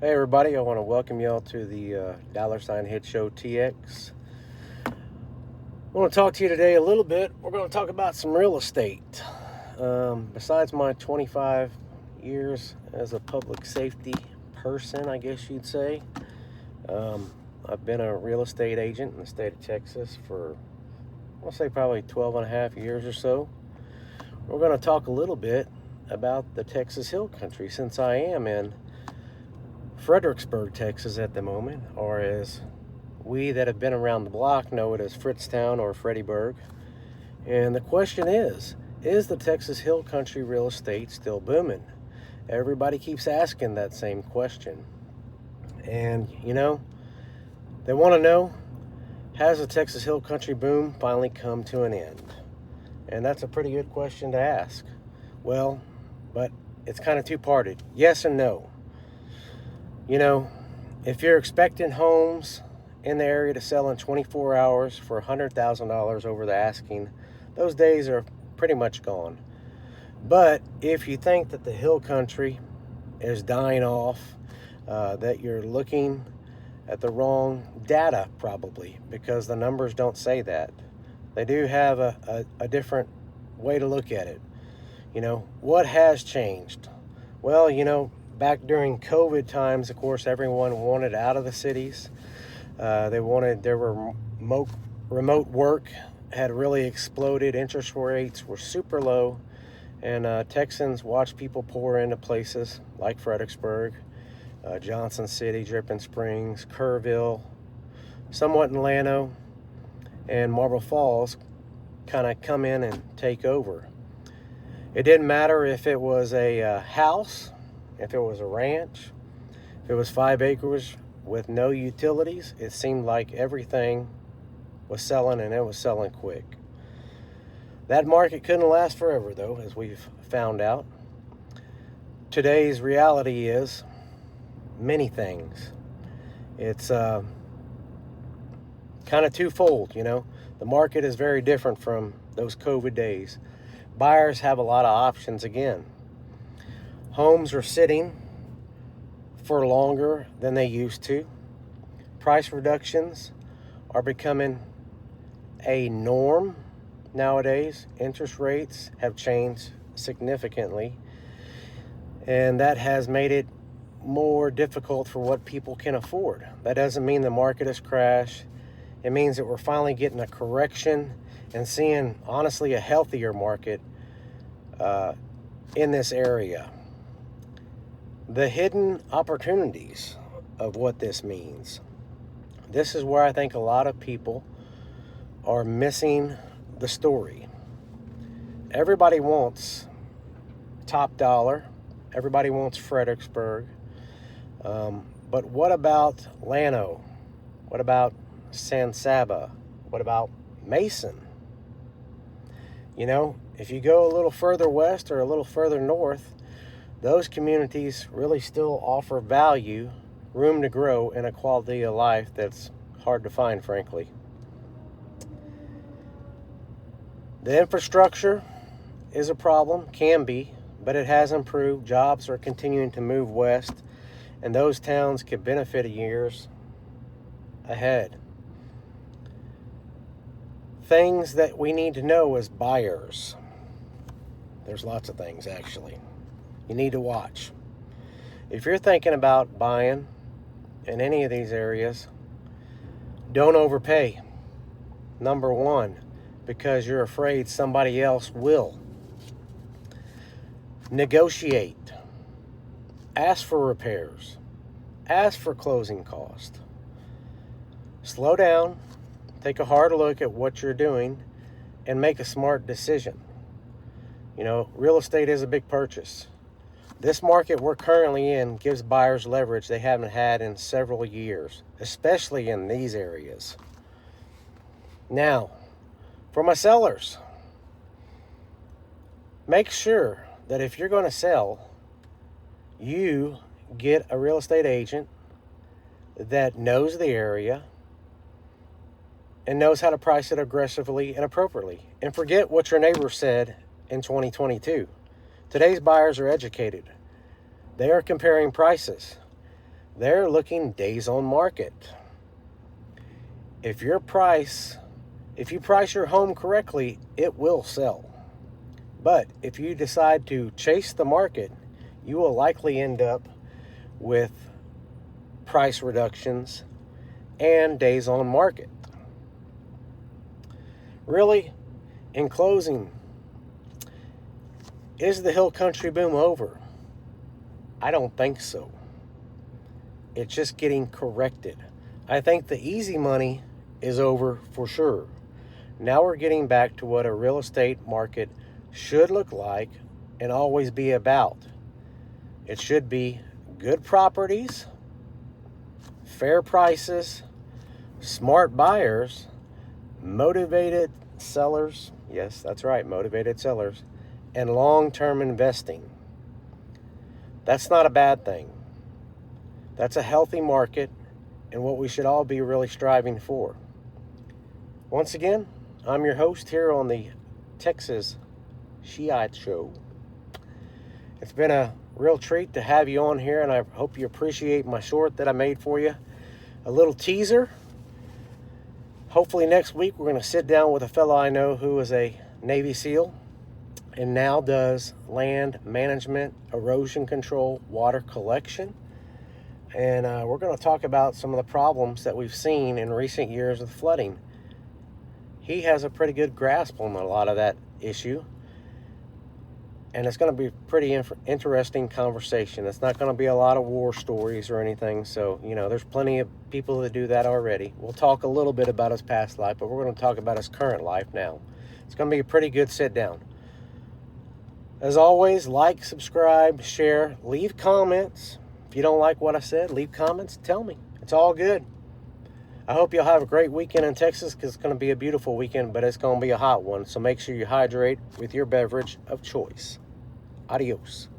Hey everybody, I want to welcome y'all to the Dollar Sign Hit Show TX. I want to talk to you today a little bit. We're going to talk about some real estate. Besides my 25 years as a public safety person, I guess you'd say, I've been a real estate agent in the state of Texas for, I'll say probably 12 and a half years or so. We're going to talk a little bit about the Texas Hill Country since I am in Fredericksburg, Texas at the moment, or as we that have been around the block know it as Fritztown or Freddyburg. And the question is the Texas Hill Country real estate still booming? Everybody keeps asking that same question. And, they want to know, has the Texas Hill Country boom finally come to an end? And that's a pretty good question to ask. Well, but it's kind of two-parted. Yes and no. If you're expecting homes in the area to sell in 24 hours for $100,000 over the asking, those days are pretty much gone. But if you think that the Hill Country is dying off, that you're looking at the wrong data probably, because the numbers don't say that. They do have a different way to look at it. What has changed? Well, back during COVID times, of course, everyone wanted out of the cities. There were remote work had really exploded. Interest rates were super low, and Texans watched people pour into places like Fredericksburg, Johnson City, Dripping Springs, Kerrville, somewhat in Llano, and Marble Falls kind of come in and take over. It didn't matter if it was a house, if it was a ranch, if it was 5 acres with no utilities. It seemed like everything was selling, and it was selling quick. That market couldn't last forever, though, as we've found out. Today's reality is many things. It's kind of twofold, The market is very different from those COVID days. Buyers have a lot of options again. Homes are sitting for longer than they used to. Price reductions are becoming a norm nowadays. Interest rates have changed significantly, and that has made it more difficult for what people can afford. That doesn't mean the market has crashed. It means that we're finally getting a correction and seeing, honestly, a healthier market in this area. The hidden opportunities of what this means. This is where I think a lot of people are missing the story. Everybody wants top dollar. Everybody wants Fredericksburg. But what about Llano? What about San Saba? What about Mason? If you go a little further west or a little further north, those communities really still offer value, room to grow, and a quality of life that's hard to find, frankly. The infrastructure is a problem, can be, but it has improved. Jobs are continuing to move west, and those towns could benefit in years ahead. Things that we need to know as buyers. There's lots of things, actually, you need to watch. If you're thinking about buying in any of these areas, don't overpay. Number one, because you're afraid somebody else will. Negotiate. Ask for repairs. Ask for closing costs. Slow down, take a hard look at what you're doing, and make a smart decision. Real estate is a big purchase. This market we're currently in gives buyers leverage they haven't had in several years, especially in these areas. Now, for my sellers, make sure that if you're going to sell, you get a real estate agent that knows the area and knows how to price it aggressively and appropriately. And forget what your neighbor said in 2022. Today's buyers are educated. They are comparing prices. they're looking days on market. If you price your home correctly, it will sell. But if you decide to chase the market, you will likely end up with price reductions and days on market. Really, in closing, is the hill country boom over? I don't think so. It's just getting corrected. I think the easy money is over for sure. Now we're getting back to what a real estate market should look like and always be about. It should be good properties, fair prices, smart buyers, motivated sellers. Yes, that's right, motivated sellers, and long-term investing. That's not a bad thing. That's a healthy market and what we should all be really striving for. Once again, I'm your host here on the Texas Shiite Show. It's been a real treat to have you on here, and I hope you appreciate my short that I made for you. A little teaser. Hopefully next week we're going to sit down with a fellow I know who is a Navy SEAL and now does land management, erosion control, water collection. And we're going to talk about some of the problems that we've seen in recent years with flooding. He has a pretty good grasp on a lot of that issue. And it's going to be a pretty interesting conversation. It's not going to be a lot of war stories or anything. So, there's plenty of people that do that already. We'll talk a little bit about his past life, but we're going to talk about his current life now. It's going to be a pretty good sit down. As always, like, subscribe, share, leave comments. If you don't like what I said, leave comments. Tell me. It's all good. I hope you'll have a great weekend in Texas, because it's going to be a beautiful weekend, but it's going to be a hot one. So make sure you hydrate with your beverage of choice. Adios.